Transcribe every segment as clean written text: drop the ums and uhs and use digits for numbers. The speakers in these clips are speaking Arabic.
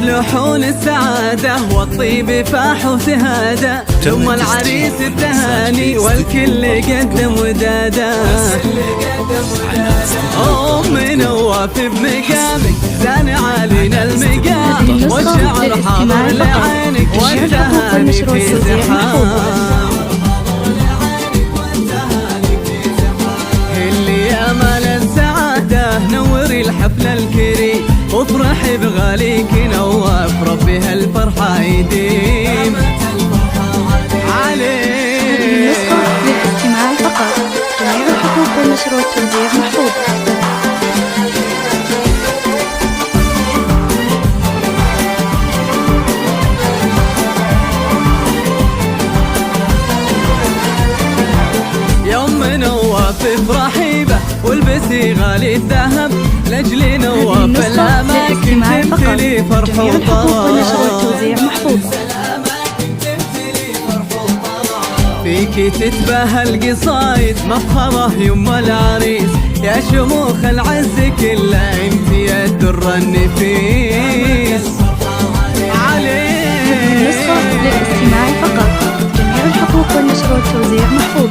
لحون السعادة والطيب فاح وسهادة، ثم العريس التهاني والكل قدم ودادة. أم نواف بمقامك زان علينا المقام، والشعر حاضر لعينك والتهاني في زحام. اللي يا مال السعادة نوري الحفل الكريم، وافرحي بغاليك نواف ربي هالفرحة يديم عليك. نسخة للاستماع فقط، جميع الحقوق والنشر والتوزيع محفوظ. يوم نواف افرحي به والبسي غالي الذهب، لاجل نواف الاماكن تمتلي فرح وطرب. فيكي تتباهى القصايد مفخرة يم العريس، يا شموخ العز كله انت يا الدر النفيس عليك. نسخة للاستماع فقط، جميع الحقوق والنشر والتوزيع محفوظ.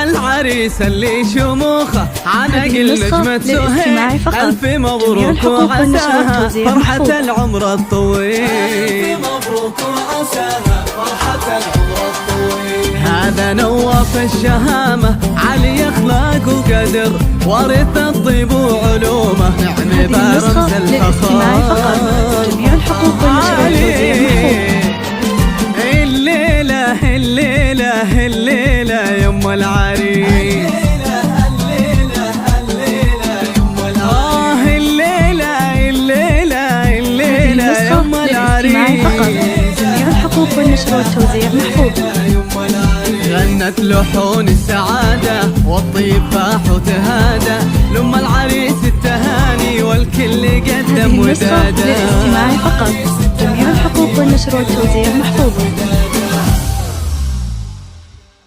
العريس اللي شموخه عناقل نجمة سهيل، ألف مبروك وعساها فرحة العمر الطويل. ألف مبروك وعساها فرحة العمر الطويل. هذا نواف الشهامة علي أخلاق وقدر، ورث الطيب وعلومه نعم برمز الفخار. جميع الحقوق والنشر والتوزيع محفوظ. الليلة الليلة الليلة يم العريس، جميع الحقوق والنشر والتوزيع محفوظ. غنت لحون السعادة والطيب فاح وتهادى، لما العريس التهاني والكل قدم ودادة. للاستماع فقط، جميع الحقوق والنشر والتوزيع محفوظ.